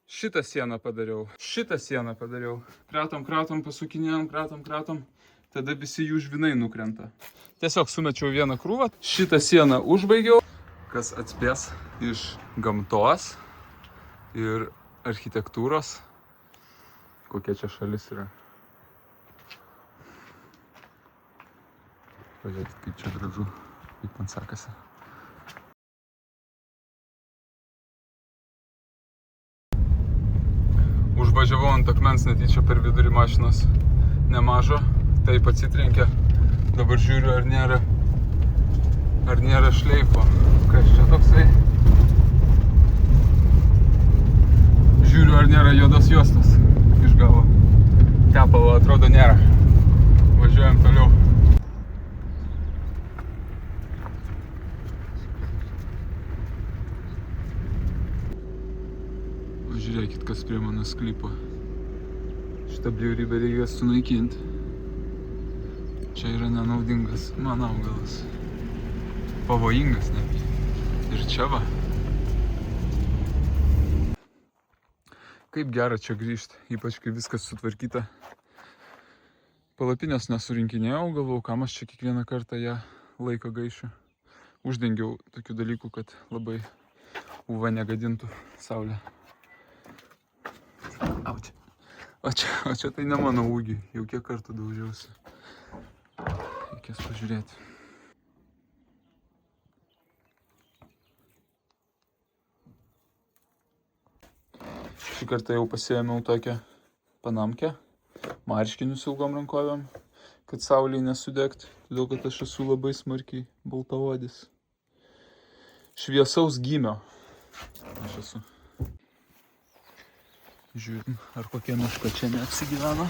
Šitą sieną padariau. Kratom, pasukinėjom, kratom. Tada visi jų žvinai nukrenta. Tiesiog sumečiau vieną krūvą. Šitą sieną užbaigiau. Kas atspės iš gamtos ir architektūros, kokia čia šalis yra. Pažiūrėkit, kaip čia gražu, kaip man sekasi. Užvažiavau ant akmens netyčia per vidurį mašinos nemažo, taip atsitrenkė. Dabar žiūriu, ar nėra šleifo. Kas čia toksai? Žiūriu, ar nėra juodos juostos iš galo. Tepalo atrodo nėra. Važiuojam toliau. Žiūrėkit, kas prie mano sklypo. Šitą bjaurybę reikia sunaikinti. Čia yra nenaudingas man augalas. Pavojingas netgi. Ir čia va. Kaip gera čia grįžti, ypač kai viskas sutvarkyta. Palapinės nesurinkinėjau, galvau, kam aš čia kiekvieną kartą ją laiką gaišiu. Uždengiau tokių dalykų, kad labai UV negadintų saulė. O čia tai ne mano ūgiai, jau kiek kartų daužiausi. Reikės pažiūrėti. Šį kartą jau pasiėmiau tokią panamkę, marškinius ilgom rankovėm, kad saulėj nesudegti, todėl kad aš esu labai smarkiai baltaodis. Šviesaus gymio aš esu. Žiūrim, ar kokia meška čia neapsigyveno.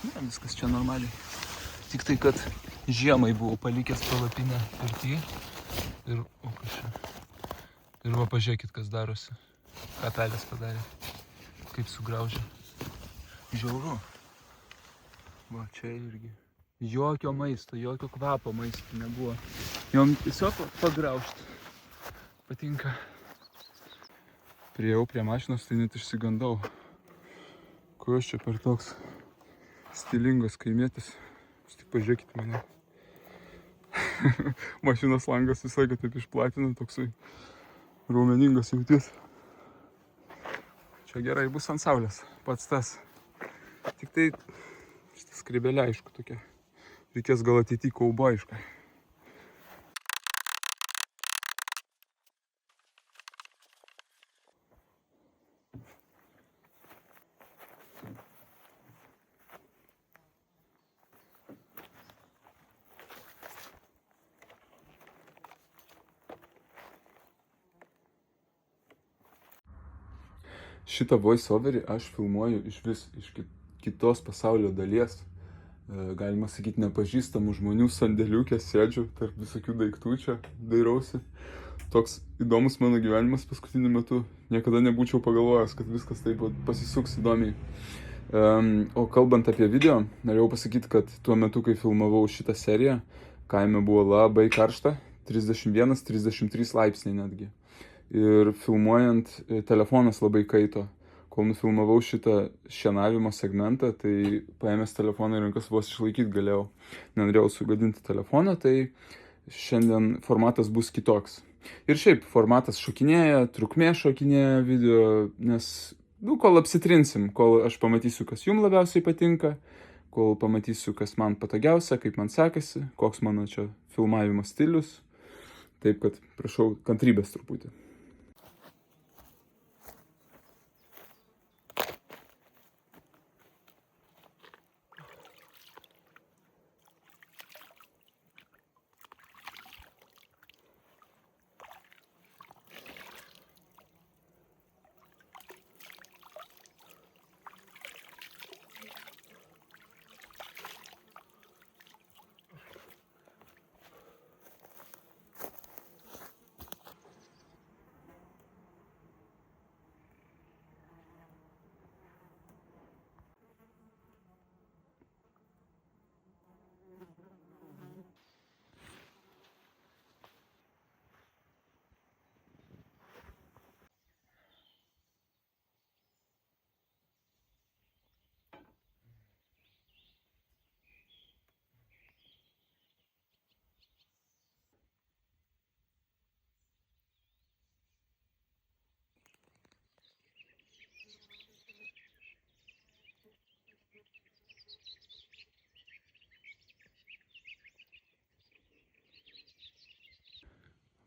Ne, viskas čia normaliai. Tik tai, kad žiemai buvau palikęs palapinę pirty. Ir, o kas čia? Ir va, pažiūrėkit, kas darosi. Ką pelės padarė. Kaip sugraužė. Žiauru. Va, čia irgi. Jokio maisto, jokio kvapo maisto nebuvo. Jom tiesiog pagraužti. Patinka. Priėjau prie mašinos, tai net išsigandau. Ko aš čia per toks stilingas kaimietis. Jūs tik pažiūrėkit mane. Mašinos langas visą laiką taip išplatina, toksai raumeningas jautis. Čia gerai bus ant saulės, pats tas. Tik tai šitas skrybelė, aišku, tokia. Reikės gal ateity kaubojiškai. Šitą voiceoverį aš filmuoju iš kitos pasaulio dalies. Galima sakyti, nepažįstamų žmonių sandėliukė, sėdžiu tarp visokių daiktų čia, dairausi. Toks įdomus mano gyvenimas paskutiniu metu. Niekada nebūčiau pagalvojęs, kad viskas taip pasisuks įdomiai. O kalbant apie video, norėjau pasakyti, kad tuo metu, kai filmavau šitą seriją, kaime buvo labai karšta, 31-33 laipsniai netgi. Ir filmuojant telefonas labai kaito. Kol nufilmavau šitą šienavimo segmentą, tai paėmęs telefoną į rankas vos išlaikyti galėjau. Nenorėjau sugadinti telefoną, tai šiandien formatas bus kitoks. Ir šiaip formatas šokinėja, trukmė šokinėja video, nes kol apsitrinsim, kol aš pamatysiu, kas jums labiausiai patinka, kol pamatysiu, kas man patogiausia, kaip man sekasi, koks mano čia filmavimo stilius. Taip kad prašau kantrybės truputį.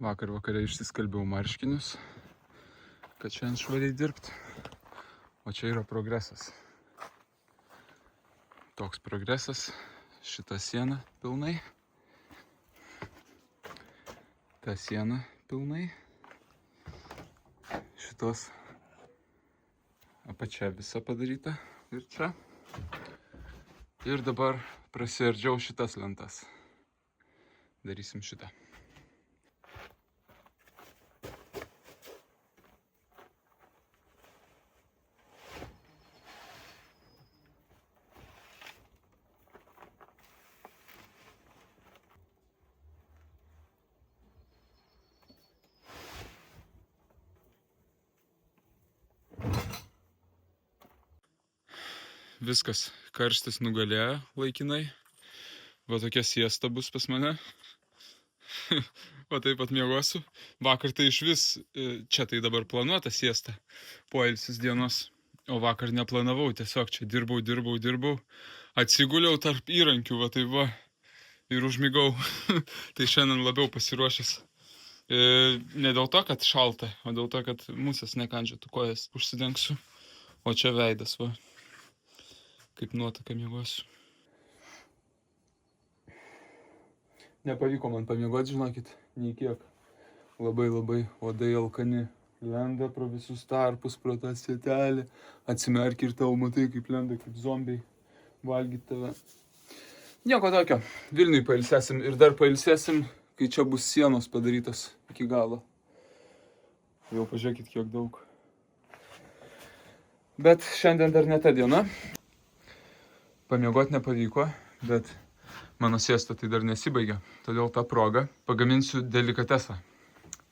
Vakar vakare išsiskalbiau marškinius, kad šiandien švariai dirbti. O čia yra progresas. Toks progresas. Šita siena pilnai. Ta siena pilnai. Šitos apačia visa padaryta. Ir čia. Ir dabar prasiardžiau šitas lentas. Darysim šitą. Viskas, karštis nugalėjo laikinai. Va tokia siesta bus pas mane. Va taip pat miegosiu. Vakar tai iš vis, čia tai dabar planuota siesta, poilsis dienos. O vakar neplanavau, tiesiog čia dirbau. Atsiguliau tarp įrankių, va taip va. Ir užmigau. Tai šiandien labiau pasiruošęs. Ne dėl to, kad šalta, o dėl to, kad musės nekandžiotų, kojas užsidengsiu. O čia veidas, va. Kaip nuotaka miegosiu. Nepavyko man pamiegoti, žinokit, nei kiek. Labai odai alkani. Lenda pro visus tarpus, pro tą sietelį. Atsimerki ir tau matai, kaip lenda, kaip zombiai valgyt tave. Nieko tokio. Vilniui pailsėsim ir dar pailsėsim, kai čia bus sienos padarytos iki galo. Jau pažiūrėkit, kiek daug. Bet šiandien dar ne ta diena. Pamiegot nepavyko, bet mano siesta tai dar nesibaigė. Todėl tą progą pagaminsiu delikatesą.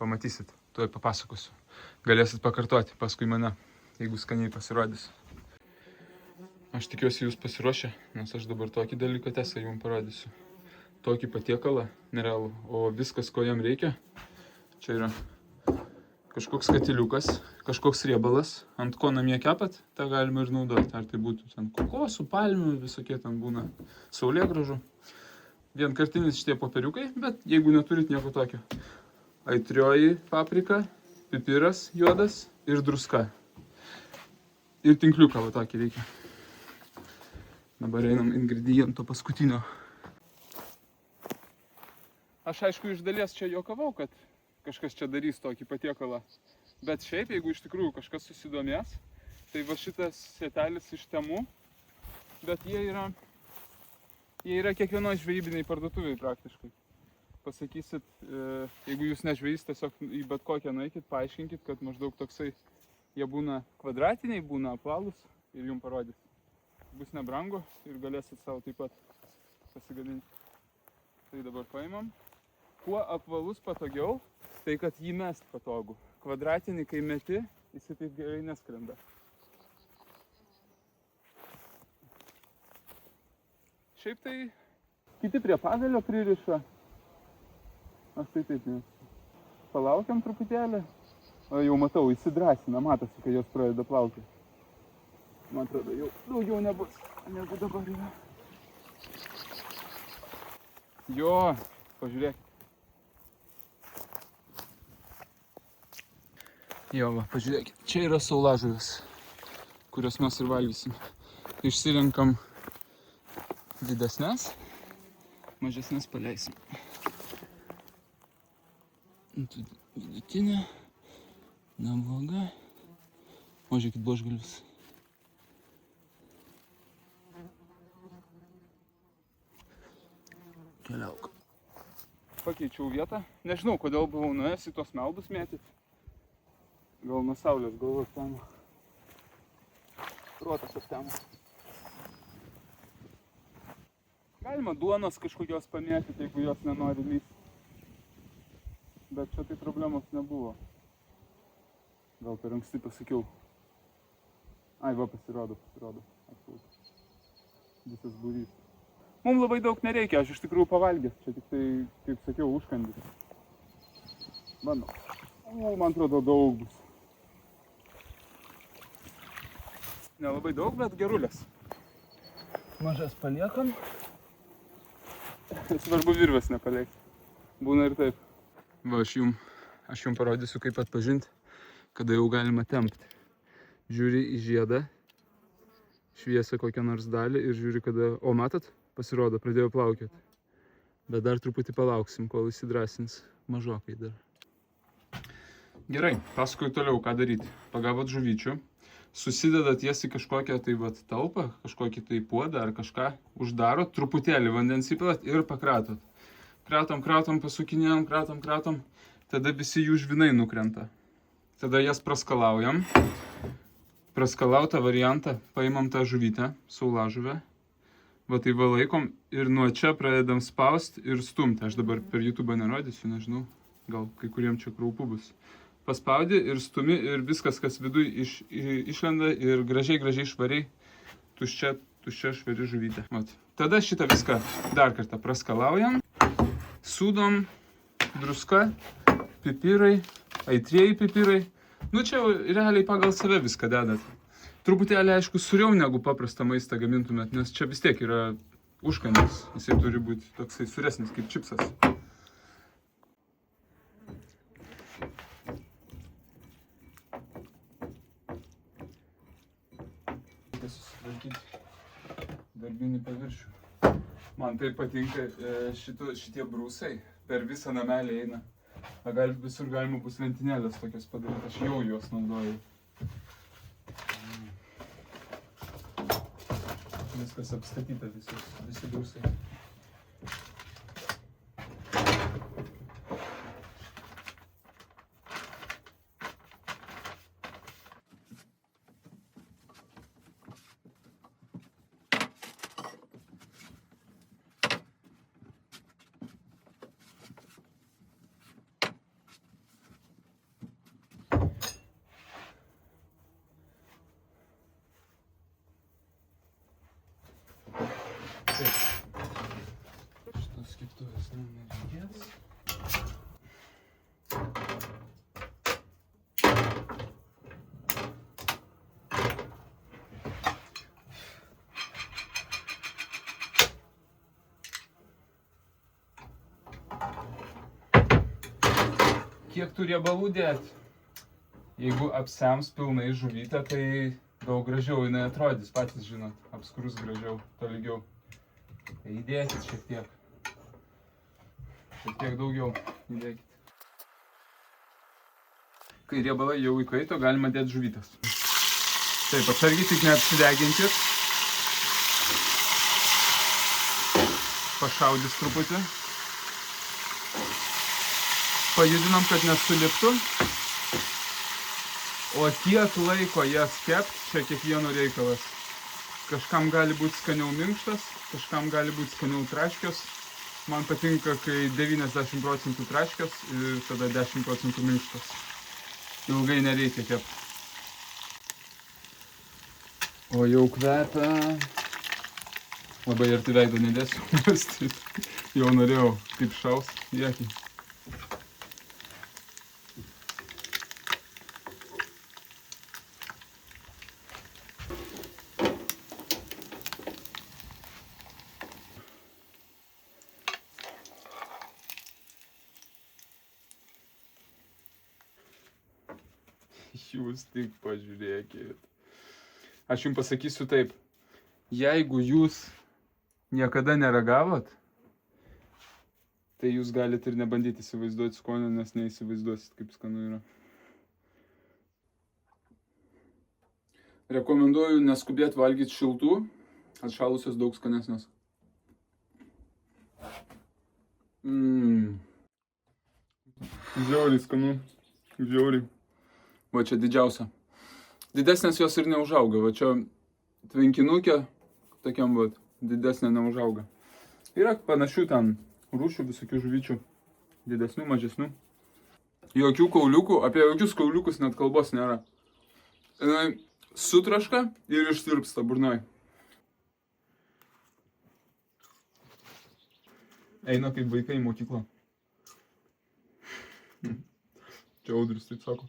Pamatysit, tuoj papasakosiu. Galėsit pakartoti paskui mane, jeigu skaniai pasirodys. Aš tikiuosi jūs pasiruošę, nes aš dabar tokį delikatesą jums parodysiu. Tokį patiekalą, nerealų. O viskas, ko jam reikia, čia yra kažkoks katiliukas, kažkoks riebalas, ant ko namie kepat, tą galima ir naudoti. Ar tai būtų ten kokosų, palmių, visokie ten būna saulėgrąžų. Vienkartinis šitie popieriukai, bet jeigu neturit nieko tokio. Aitrioji paprika, pipiras juodas ir druska. Ir tinkliuką va tokį reikia. Dabar einam ingrediento paskutinio. Aš aišku iš dalies čia juokavau, kad kažkas čia darys tokį patiekalą. Bet šiaip, jeigu iš tikrųjų kažkas susidomės, tai va šitas sietelis iš Temu, bet jie yra kiekvienoje žvejybiniai parduotuviai praktiškai. Pasakysit, jeigu jūs nežvejys, tiesiog į bet kokią nueikit, paaiškinkit, kad maždaug toksai, jie būna kvadratiniai, būna apvalūs ir jums parodys. Bus nebrangu ir galėsit savo taip pat pasigaminti. Tai dabar paimam. Kuo apvalus patogiau, tai kad jį mest patogu. Kvadratinį, kai meti, jis taip gerai neskrenda. Šiaip tai kiti prie pagalio pririša. Aš tai taip mėgstu. Palaukiam truputėlį. O jau matau, įsidrąsina, matosi, kai jos pradeda plaukti. Man atrodo, jau daugiau nebus, negu dabar yra. Jo, pažiūrėkit. Jo, va, pažiūrėkit, čia yra saulažuvis, kurios mes ir valgysim. Išsirenkam didesnes, mažesnes paleisim. Vidutinė, nebloga. O žiūrėkit, buožgalvis. Keliauk. Pakeičiau vietą. Nežinau, kodėl buvau nuėjęs į tos meldus mėtyti. Gal nuo saulės galvos tema. Protas aptema. Galima duonos kažkokios pamėtyti, jeigu jos nenori lysti. Bet čia tai problemos nebuvo. Gal per anksti pasakiau. Ai, va, pasirodo. Visas būrys. Mums labai daug nereikia, aš iš tikrųjų pavalgęs. Čia tik tai, kaip sakiau, užkandis. Bandau. O, man atrodo, daug bus. Nelabai daug, bet gerulės. Mažas paliekam. Svarbu virvės nepaleikti. Būna ir taip. Va, aš jum parodysiu, kaip atpažinti, kada jau galima tempti. Žiūri į žiedą, šviesą kokią nors dalį ir žiūri, kada... O, matot? Pasirodo, pradėjo plaukioti. Bet dar truputį palauksim, kol įsidrąsins. Mažokai dar. Gerai, pasakoju toliau, ką daryti. Pagavot žuvyčių, susidedat jas į kažkokią tai talpą, kažkokį tai puodą ar kažką, uždarot, truputėlį vandens įpilat ir pakratot. Kratom, pasukinėjom, kratom, tada visi jų žvinai nukrenta. Tada jas praskalaujam. Praskalautą variantą paimam tą žuvytę, saulažuvę. Va tai va laikom ir nuo čia pradedam spausti ir stumti. Aš dabar per YouTube nerodysiu, nežinau, gal kai kuriem čia kraupu bus. Paspaudi ir stumi ir viskas, kas viduj išlenda ir gražiai švariai, tuščia švari žuvytė. Vat. Tada šitą viską dar kartą praskalaujam, sūdom, druska, pipirai, aitrieji pipirai. Nu čia realiai pagal save viską dedat. Truputėlį, aišku, suriau negu paprastą maistą gamintumėt, nes čia vis tiek yra užkandis. Jisai turi būti toksai suresnis kaip čipsas. Reikia susitvarkyti darbinį paviršių. Man tai patinka šitie brūsai per visą namelį eina. Visur galima bus lentynėlės tokias padaryti, aš jau juos naudoju. Viskas apstatyta, visi brūsai. Šitos keptuvės nereikės. Kiek tų riebalų dėti? Jeigu apsems pilnai žuvytę, tai daug gražiau jinai atrodys, patys žinot, apskrus gražiau, tolygiau. Tai įdėkit šiek tiek daugiau įdėkit. Kai riebalai jau įkaito, galima dėti žuvytės. Taip, atsargiai tik neapsideginkit. Pašaudys truputį. Pajudinam, kad nesuliptų. O kiek laiko jas kept, čia kiekvieno reikalas. Kažkam gali būti skaniau minkštas, kažkam gali būti skaniau traškios. Man patinka, kai 90% traškios ir tada 10% minkštas. Ilgai nereikia kepti. O jau kvepia. Labai arti veido nedėsiu, nes jau norėjau kaip šaus į akį. Jūs tik pažiūrėkit. Aš jums pasakysiu taip. Jeigu jūs niekada neragavot, tai jūs galite ir nebandyti įsivaizduoti skonio, nes neįsivaizduosit, kaip skanu yra. Rekomenduoju neskubėti valgyti šiltų, atšalusios daug skanesnės. Žiauriai skanu, žiauriai. Va čia didžiausia. Didesnės jos ir neužauga. Va čia tvenkinukė, tokiam va, didesnė neužauga. Yra panašių ten rūšių, visokių žuvyčių. Didesnių, mažesnių. Jokių kauliukų, apie jokius kauliukus net kalbos nėra. Jinai sutraška ir ištirpsta burnoj. Eina kaip vaikai į mokyklą. Čia Audrius taip sako.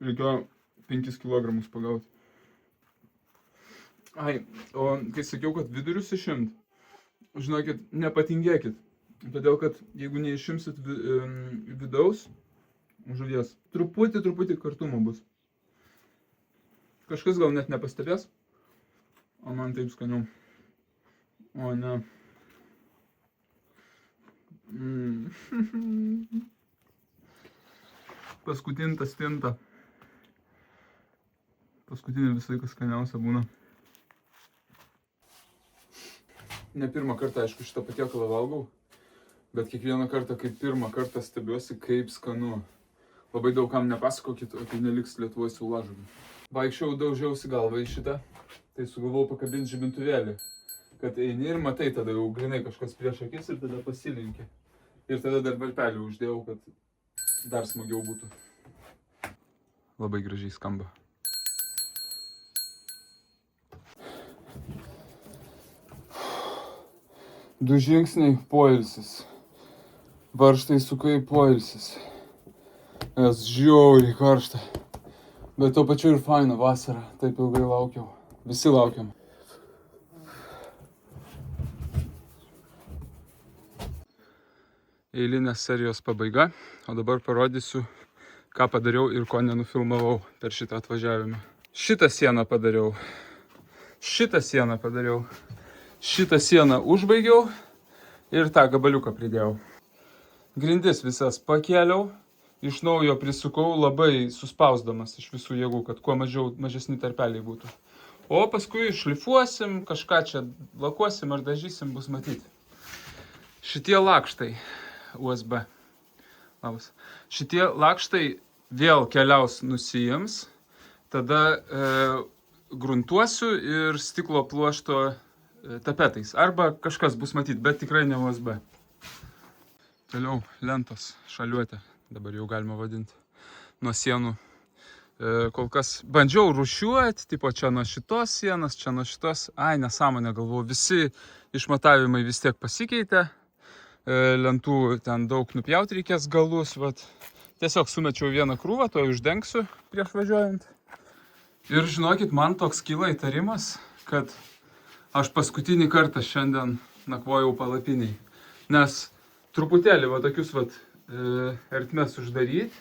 Reikėjo 5 kilogramus pagauti. Ai, o kai sakiau, kad vidurius išimt, žinokit, nepatingėkit. Todėl, kad jeigu neišimsit vidaus žuvies, truputį kartumo bus. Kažkas gal net nepastebės, o man taip skaniau. O ne. Paskutinta stinta. Paskutinė visą laiką skaniausia būna. Ne pirmą kartą, aišku, šitą patiekalą valgau, bet kiekvieną kartą, kaip pirmą kartą stebiuosi, kaip skanu. Labai daug kam nepasakokit, o tai neliks Lietuvos siūlažuvių. Vaikščiau, daužiausi galvą į šitą, tai sugalvojau pakabinti žibintuvėlį, kad eini ir matai, tada jau grinai kažkas prieš akis ir tada pasilinki. Ir tada dar varpelį uždėjau, kad dar smagiau būtų. Labai gražiai skamba. Du žingsniai poilsis. Varžtai sukai poilsis. Nes žiauriai karšta. Bet tuo pačiu ir faina vasara. Taip ilgai laukiau. Visi laukiam. Eilinės serijos pabaiga. O dabar parodysiu, ką padariau ir ko nenufilmavau per šitą atvažiavimą. Šitą sieną padariau. Šitą sieną padariau. Šitą sieną užbaigiau ir tą gabaliuką pridėjau. Grindis visas pakėliau, iš naujo prisukau labai suspausdamas iš visų jėgų, kad kuo mažesni tarpeliai būtų. O paskui šlifuosim, kažką čia lakuosim ar dažysim, bus matyti. Šitie lakštai USB. Labas. Šitie lakštai vėl keliaus nusijims, tada gruntuosiu ir stiklo pluošto tapetais. Arba kažkas bus matyti, bet tikrai ne USB. Toliau lentos šaliuotė, dabar jau galima vadinti, nuo sienų. Kol kas bandžiau rūšiuoti, tipo čia nuo šitos sienos, čia nuo šitos. Ai, nesąmonė, galvoju, visi išmatavimai vis tiek pasikeitė. Lentų ten daug nupjauti reikės galus, vat. Tiesiog sumečiau vieną krūvą, to uždengsiu prieš važiuojant. Ir žinokit, man toks kyla įtarimas, kad aš paskutinį kartą šiandien nakvojau palapiniai. Nes truputėlį va tokius vat ertmes uždaryti.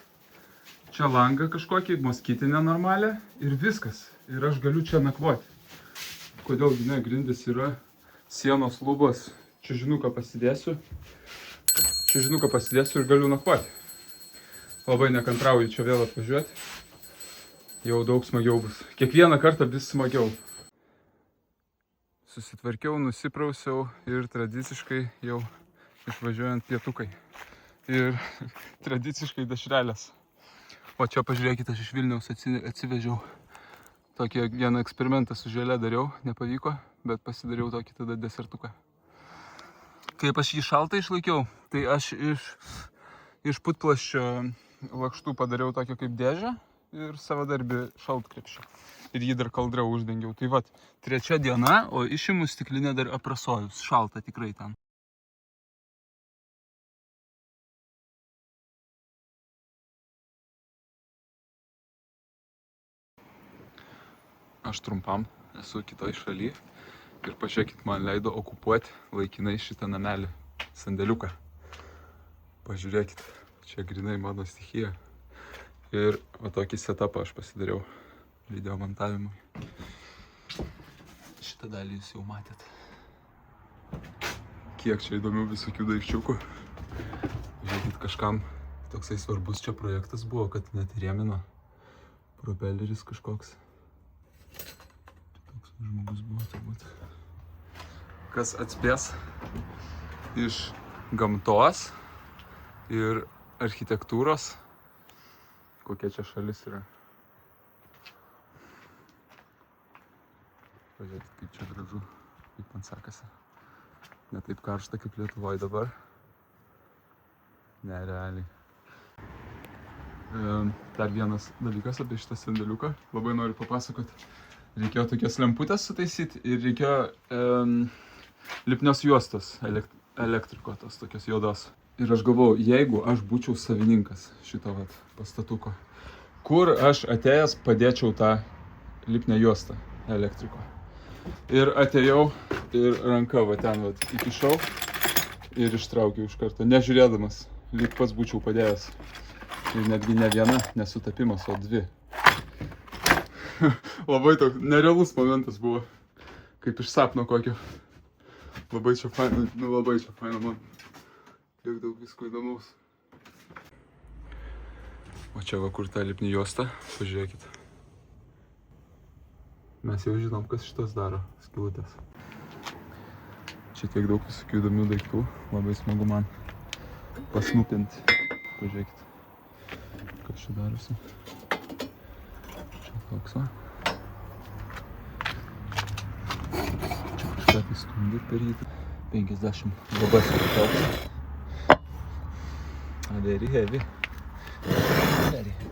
Čia langą kažkokį, moskytinę normalią ir viskas. Ir aš galiu čia nakvoti. Kodėlgi ne, grindis yra sienos lubos. Čiužinuką pasidėsiu. Čiužinuką pasidėsiu ir galiu nakvoti. Labai nekantrauju čia vėl atvažiuoti. Jau daug smagiau bus. Kiekvieną kartą vis smagiau. Susitvarkiau, nusiprausiau ir tradiciškai jau išvažiuojant pietukai. Ir tradiciškai dešrelės. O čia pažiūrėkite, aš iš Vilniaus atsivežiau tokį vieną eksperimentą su želė dariau, nepavyko, bet pasidariau tokį tada desertuką. Kaip aš jį šaltą išlaikiau, tai aš iš putplasčio lakštų padariau tokią kaip dėžę ir savadarbį šaltkrepšį. Ir jį dar kaldrą uždengiau. Tai vat, 3 diena, o išimu stiklinę dar aprasojus. Šalta tikrai ten. Aš trumpam esu kitoj šaly ir pažiūrėkit, man leido okupuoti laikinai šitą namelį, sandėliuką. Pažiūrėkit, čia grinai mano stichija. Ir va tokį setupą aš pasidariau video montavimui. Šitą dalį jūs jau matėt. Kiek čia įdomių visokių daikčiukų. Žiūrėkit, kažkam toksai svarbus čia projektas buvo, kad net rėmino propeleris kažkoks. Toks žmogus buvo turbūt. Kas atspės iš gamtos ir architektūros, kokia čia šalis yra. Pažiūrėkit, kaip čia gražu, kaip man sekasi. Ne taip karšta kaip Lietuvoje dabar. Nerealiai. Dar vienas dalykas apie šitą sandėliuką. Labai noriu papasakoti. Reikėjo tokias lemputės sutaisyti ir reikėjo lipnios juostos elektriko, tos tokios juodos. Ir aš galvojau, jeigu aš būčiau savininkas šito vat pastatuko, kur aš atėjęs padėčiau tą lipnią juostą elektriko. Ir atėjau ir ranka va ten va įkišau ir ištraukiau iš karto, nežiūrėdamas, lyg pats būčiau padėjęs. Ir netgi ne viena, nesutapimas, o dvi. Labai toks nerealus momentas buvo, kaip iš sapno kokio. Labai čia faina, labai čia faina man. Tiek daug visko įdomaus. O čia va kur ta lipni juosta, pažiūrėkit. Mes jau žinom, kas šitas daro, skylutės. Čia tiek daug visokių įdomių daiktų, labai smagu man pasnupinti. Pažiūrėkit, kas čia darosi. Čia toks va. Čia kažką tai stumdė per jį. 50 lubas toks. Very heavy. Very.